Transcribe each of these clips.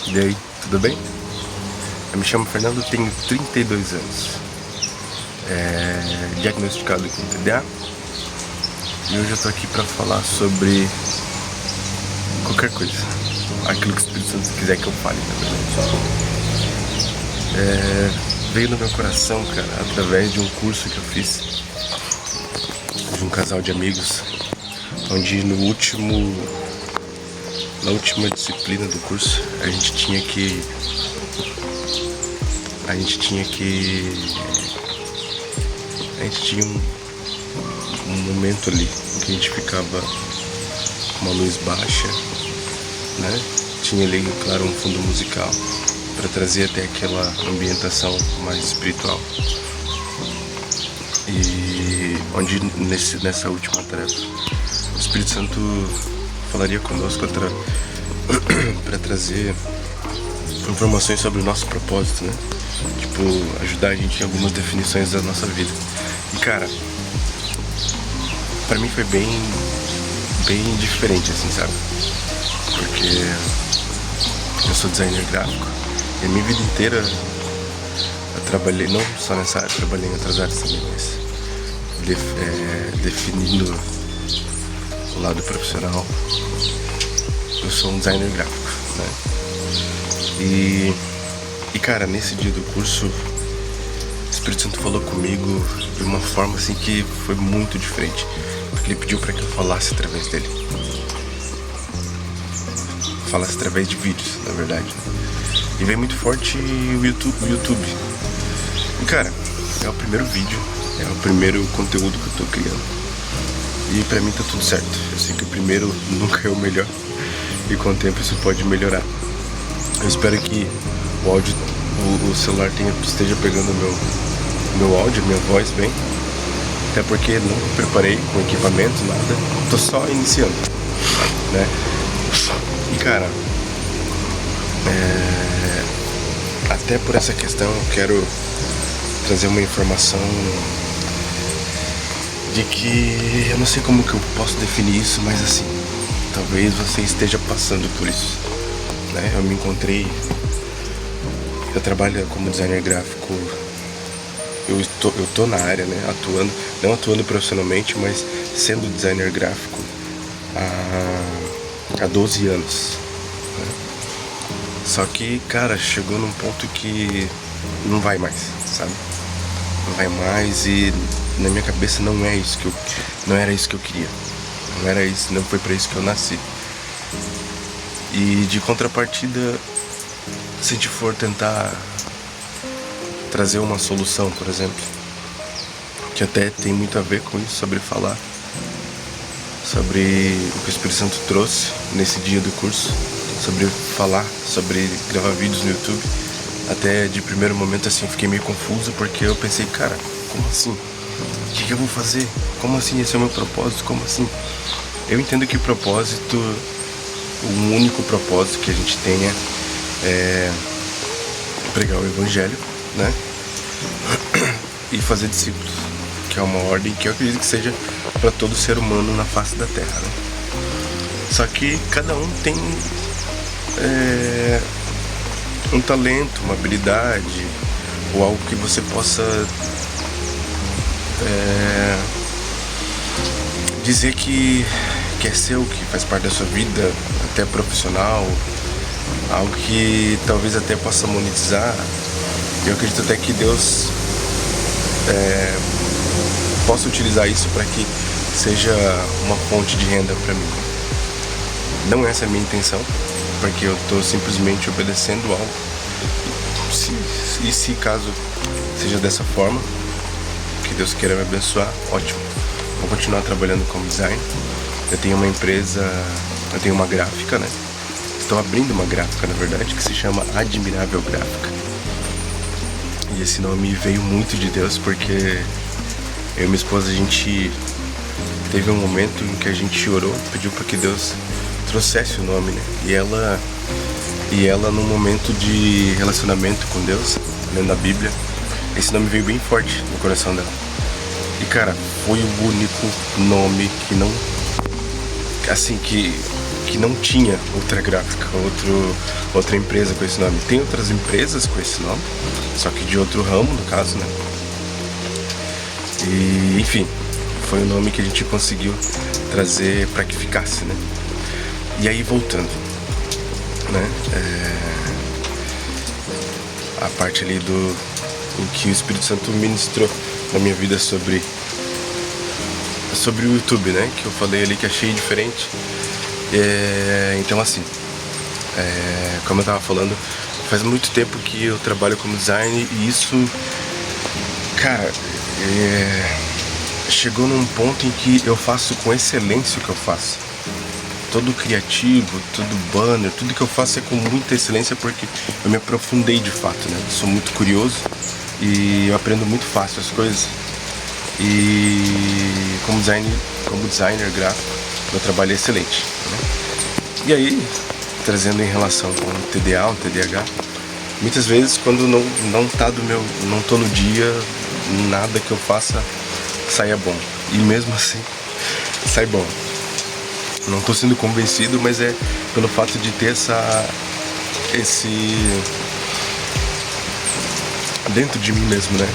E aí, tudo bem? Eu me chamo Fernando, tenho 32 anos. Diagnosticado com TDA. E hoje eu tô aqui pra falar sobre qualquer coisa. Aquilo que o Espírito Santo quiser que eu fale, na verdade. Veio no meu coração, cara, através de um curso que eu fiz de um casal de amigos, onde na última disciplina do curso a gente tinha um momento ali em que a gente ficava com uma luz baixa, né? Tinha ali, claro, um fundo musical para trazer até aquela ambientação mais espiritual. E onde nessa última tarefa o Espírito Santo falaria conosco para trazer informações sobre o nosso propósito, né? Tipo, ajudar a gente em algumas definições da nossa vida. E cara, pra mim foi bem diferente, assim, sabe? Porque eu sou designer gráfico e a minha vida inteira eu trabalhei, não só nessa área, trabalhei em outras áreas também, mas definindo o lado profissional, eu sou um designer gráfico, né? E cara, nesse dia do curso, o Espírito Santo falou comigo de uma forma assim que foi muito diferente, porque ele pediu para que eu falasse através dele. Falasse através de vídeos, na verdade. E veio muito forte o YouTube. E cara, é o primeiro vídeo, é o primeiro conteúdo que eu tô criando. E pra mim tá tudo certo. Eu sei que o primeiro nunca é o melhor. E com o tempo isso pode melhorar. Eu espero que o áudio, o celular esteja pegando meu áudio, minha voz bem. Até porque não preparei com equipamento, nada. Tô só iniciando, né? E cara, até por essa questão eu quero trazer uma informação de que eu não sei como que eu posso definir isso, mas assim, talvez você esteja passando por isso, né? Eu trabalho como designer gráfico, eu tô na área, né, não atuando profissionalmente, mas sendo designer gráfico há 12 anos, né? Só que, cara, chegou num ponto que não vai mais, sabe? Não vai mais e na minha cabeça não era isso que eu queria. Não foi pra isso que eu nasci. E de contrapartida, se a gente for tentar trazer uma solução, por exemplo, que até tem muito a ver com isso, sobre falar sobre o que o Espírito Santo trouxe nesse dia do curso, sobre gravar vídeos no YouTube. Até de primeiro momento assim, fiquei meio confuso, porque eu pensei, cara, como assim? O que eu vou fazer? Como assim? Esse é o meu propósito? Como assim? Eu entendo que o único propósito que a gente tenha é pregar o Evangelho, né? E fazer discípulos, que é uma ordem que eu acredito que seja para todo ser humano na face da terra, né? Só que cada um tem um talento, uma habilidade, ou algo que você possa dizer que é seu, que faz parte da sua vida, até profissional, algo que talvez até possa monetizar. Eu acredito até que Deus possa utilizar isso para que seja uma fonte de renda para mim. Não essa é a minha intenção, porque eu estou simplesmente obedecendo algo. Se caso seja dessa forma, que Deus queira me abençoar, ótimo. Vou continuar trabalhando como design. Eu tenho uma empresa, eu tenho uma gráfica, né? Estou abrindo uma gráfica, na verdade, que se chama Admirável Gráfica. E esse nome veio muito de Deus, porque eu e minha esposa, a gente teve um momento em que a gente orou, pediu para que Deus trouxesse o nome, né? E ela num momento de relacionamento com Deus, lendo a Bíblia, esse nome veio bem forte no coração dela. E cara, foi o único nome que não, assim, que que não tinha Ultra Gráfica, outra empresa com esse nome. Tem outras empresas com esse nome, só que de outro ramo, no caso, né? E, enfim, foi o nome que a gente conseguiu trazer para que ficasse, né? E aí, voltando, né? A parte ali em que o Espírito Santo ministrou na minha vida sobre o YouTube, né? Que eu falei ali que achei diferente. Então, assim, como eu tava falando, faz muito tempo que eu trabalho como design e isso, cara, chegou num ponto em que eu faço com excelência o que eu faço. Todo criativo, todo banner, tudo que eu faço é com muita excelência porque eu me aprofundei de fato, né? Eu sou muito curioso e eu aprendo muito fácil as coisas. E como designer gráfico, meu trabalho é excelente, né? E aí, trazendo em relação com o TDA, o TDAH, muitas vezes quando não tô no dia, nada que eu faça saia bom. E mesmo assim, sai bom. Não tô sendo convencido, mas é pelo fato de ter esse dentro de mim mesmo, né?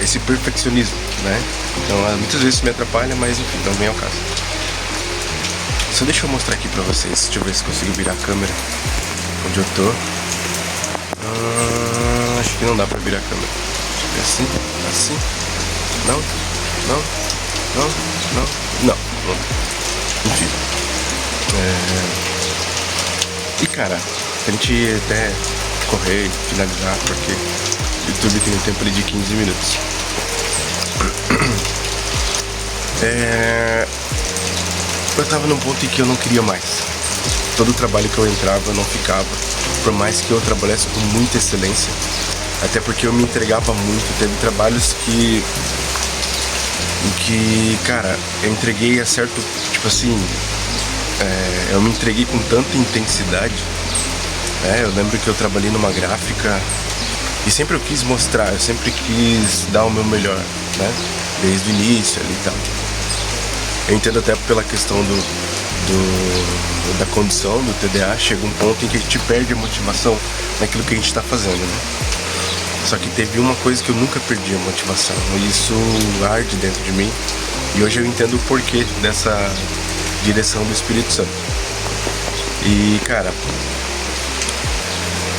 Esse perfeccionismo, né? Então muitas vezes isso me atrapalha, mas enfim, não vem ao caso. Só deixa eu mostrar aqui pra vocês. Deixa eu ver se consigo virar a câmera onde eu tô. Acho que não dá pra virar a câmera. Deixa eu ver assim. Não. Enfim. E cara, a gente até correr e finalizar, porque o YouTube tem um tempo ali de 15 minutos. Eu tava num ponto em que eu não queria mais. Todo o trabalho que eu entrava, eu não ficava. Por mais que eu trabalhasse com muita excelência. Até porque eu me entregava muito. Teve trabalhos em que, cara, eu entreguei a certo... Tipo assim... eu me entreguei com tanta intensidade. Eu lembro que eu trabalhei numa gráfica e sempre eu quis mostrar, eu sempre quis dar o meu melhor, né? Desde o início ali e tal. Eu entendo até pela questão da condição do TDA, chega um ponto em que a gente perde a motivação naquilo que a gente está fazendo, né? Só que teve uma coisa que eu nunca perdi a motivação, e isso arde dentro de mim. E hoje eu entendo o porquê dessa direção do Espírito Santo. E, cara,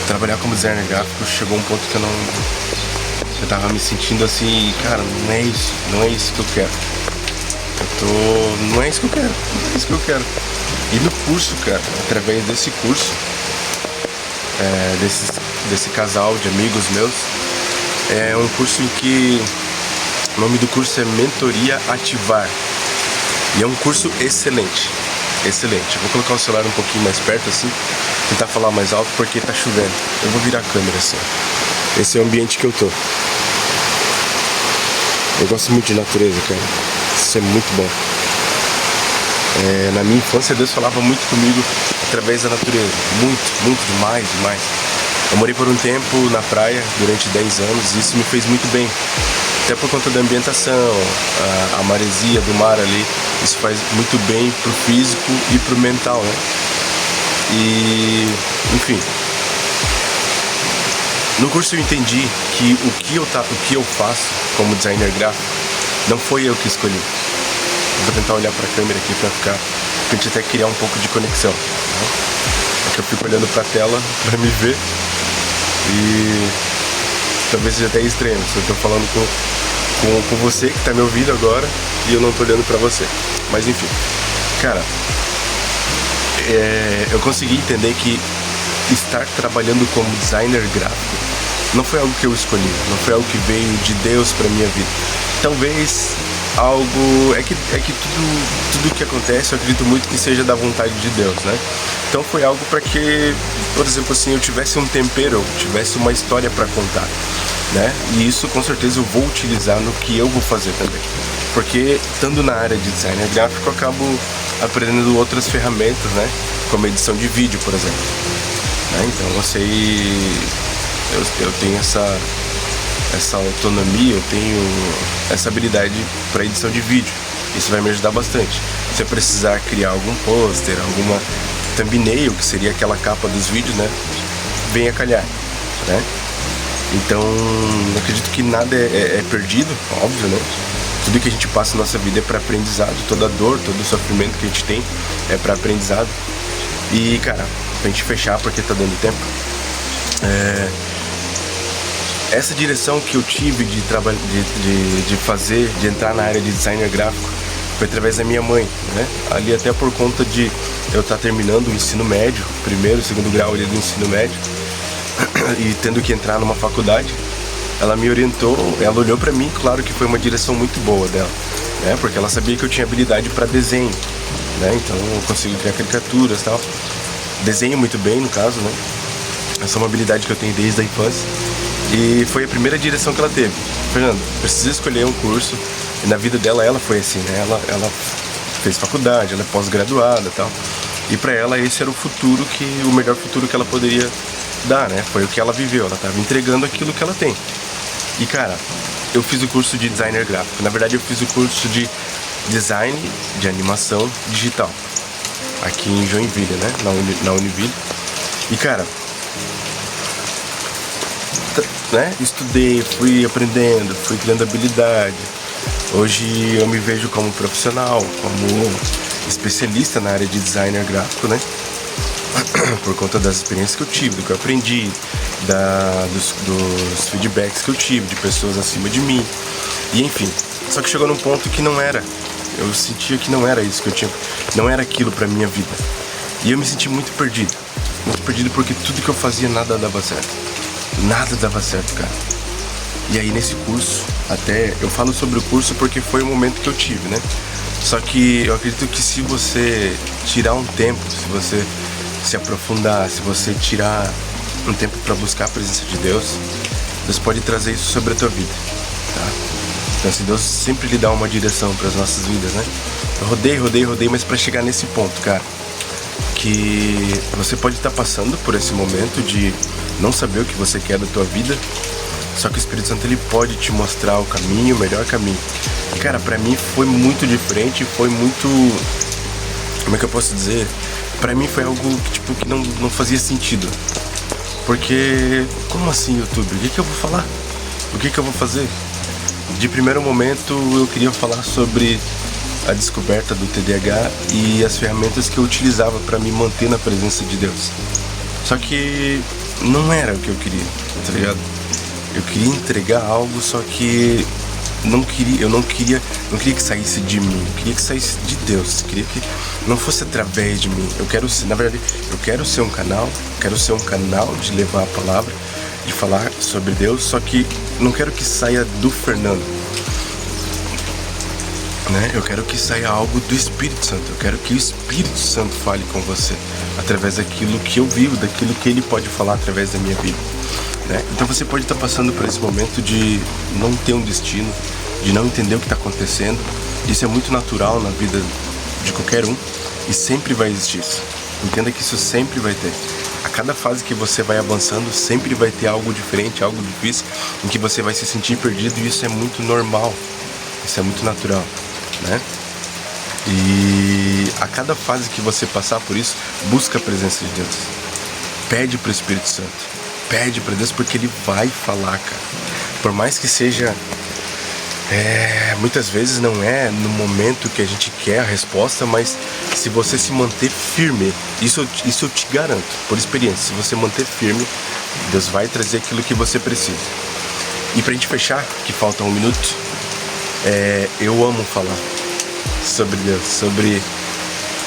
trabalhar como designer gráfico chegou um ponto que eu tava me sentindo assim, cara, não é isso que eu quero. Não é isso que eu quero. E no curso, cara, através desse curso, desse casal de amigos meus, é um curso em que o nome do curso é Mentoria Ativar. E é um curso excelente. Excelente. Eu vou colocar o celular um pouquinho mais perto assim, tentar falar mais alto porque tá chovendo. Eu vou virar a câmera assim. Esse é o ambiente que eu tô. Eu gosto muito de natureza, cara. Isso é muito bom. Na minha infância Deus falava muito comigo através da natureza. Muito, demais. Eu morei por um tempo na praia durante 10 anos e isso me fez muito bem. Até por conta da ambientação, a maresia do mar ali, isso faz muito bem pro físico e pro mental, né? E, enfim, no curso eu entendi que o que eu faço como designer gráfico não foi eu que escolhi. Vou tentar olhar pra câmera aqui pra gente até criar um pouco de conexão, né? É que eu fico olhando pra tela pra me ver e talvez seja até estranho se eu tô falando com você que tá me ouvindo agora e eu não tô olhando pra você. Mas enfim, cara, eu consegui entender que estar trabalhando como designer gráfico não foi algo que eu escolhi, não foi algo que veio de Deus pra minha vida. Talvez algo... É que tudo que acontece eu acredito muito que seja da vontade de Deus, né? Então foi algo para que, por exemplo assim, eu tivesse um tempero, eu tivesse uma história para contar, né? E isso com certeza eu vou utilizar no que eu vou fazer também. Porque estando na área de design gráfico eu acabo aprendendo outras ferramentas, né? Como edição de vídeo, por exemplo, né? Então eu tenho essa autonomia, eu tenho essa habilidade para edição de vídeo. Isso vai me ajudar bastante. se eu precisar criar algum pôster, alguma thumbnail, que seria aquela capa dos vídeos, né, venha calhar, né? Então, eu acredito que nada é perdido, óbvio, né? Tudo que a gente passa na nossa vida é para aprendizado, toda dor, todo o sofrimento que a gente tem é para aprendizado. E, cara, pra gente fechar, porque tá dando tempo, essa direção que eu tive de trabalhar, de entrar na área de designer gráfico, foi através da minha mãe, né? Ali até por conta de eu estar terminando o ensino médio, primeiro, segundo grau ali do ensino médio, e tendo que entrar numa faculdade, ela me orientou, ela olhou pra mim, claro que foi uma direção muito boa dela, né? Porque ela sabia que eu tinha habilidade para desenho, né? Então eu consigo criar caricaturas e tal, desenho muito bem no caso, né? Essa é uma habilidade que eu tenho desde a infância. E foi a primeira direção que ela teve. Fernando, precisa escolher um curso. E na vida dela, ela foi assim, né? Ela fez faculdade, ela é pós-graduada e tal. E pra ela esse era o melhor futuro que ela poderia dar, né? Foi o que ela viveu, ela tava entregando aquilo que ela tem. E cara, eu fiz o curso de designer gráfico. Na verdade eu fiz o curso de design de animação digital aqui em Joinville, né? Na Univille. E cara, né? Estudei, fui aprendendo, fui criando habilidade. Hoje eu me vejo como profissional, como especialista na área de designer gráfico, né? Por conta das experiências que eu tive, do que eu aprendi, dos feedbacks que eu tive de pessoas acima de mim. E enfim, só que chegou num ponto que não era. Eu sentia que não era isso que eu tinha, não era aquilo pra minha vida. E eu me senti muito perdido porque tudo que eu fazia nada dava certo. Nada dava certo, cara. E aí nesse curso, até eu falo sobre o curso porque foi o momento que eu tive, né? Só que eu acredito que se você tirar um tempo, se você se aprofundar, se você tirar um tempo para buscar a presença de Deus, Deus pode trazer isso sobre a tua vida, tá? Então assim, Deus sempre lhe dá uma direção para as nossas vidas, né? Eu rodei, mas para chegar nesse ponto, cara, que você pode estar passando por esse momento de não saber o que você quer da tua vida, só que o Espírito Santo ele pode te mostrar o caminho, o melhor caminho. E, cara, pra mim foi muito diferente, foi muito, como é que eu posso dizer? Pra mim foi algo que, tipo, que não fazia sentido. Porque, como assim, YouTube? O que eu vou falar? O que eu vou fazer? De primeiro momento eu queria falar sobre a descoberta do TDAH e as ferramentas que eu utilizava para me manter na presença de Deus. Só que não era o que eu queria, tá ligado? Eu queria entregar algo, só que eu não queria que saísse de mim, eu queria que saísse de Deus, eu queria que não fosse através de mim. Na verdade, eu quero ser um canal de levar a palavra, de falar sobre Deus, só que não quero que saia do Fernando, né? Eu quero que saia algo do Espírito Santo, eu quero que o Espírito Santo fale com você, através daquilo que eu vivo, daquilo que ele pode falar através da minha vida. Né? Então você pode estar passando por esse momento de não ter um destino, de não entender o que está acontecendo. Isso é muito natural na vida de qualquer um e sempre vai existir isso. Entenda que isso sempre vai ter. A cada fase que você vai avançando, sempre vai ter algo diferente, algo difícil, em que você vai se sentir perdido, e isso é muito normal, isso é muito natural, né? E a cada fase que você passar por isso, busca a presença de Deus. Pede para o Espírito Santo. Pede para Deus, porque Ele vai falar, cara. Por mais que seja, muitas vezes não é no momento que a gente quer a resposta, mas se você se manter firme, isso eu te garanto, por experiência, se você manter firme, Deus vai trazer aquilo que você precisa. E pra gente fechar, que falta 1 minuto, eu amo falar sobre Deus, sobre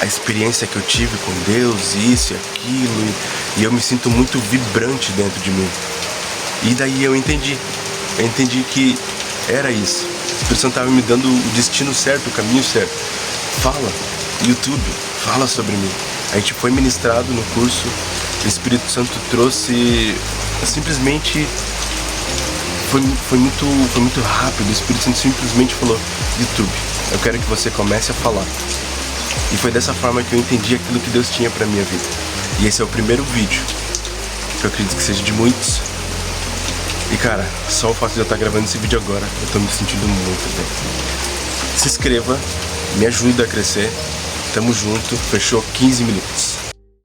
a experiência que eu tive com Deus, isso e aquilo, e eu me sinto muito vibrante dentro de mim. E daí eu entendi que era isso. O Espírito Santo estava me dando o destino certo, o caminho certo. Fala, YouTube, fala sobre mim. A gente foi ministrado no curso, o Espírito Santo trouxe, simplesmente, foi muito rápido. O Espírito Santo simplesmente falou: YouTube, eu quero que você comece a falar. E foi dessa forma que eu entendi aquilo que Deus tinha pra minha vida. E esse é o primeiro vídeo, que eu acredito que seja de muitos. E cara, só o fato de eu estar gravando esse vídeo agora, eu tô me sentindo muito bem. Se inscreva, me ajuda a crescer. tamo junto. Fechou 15 minutos.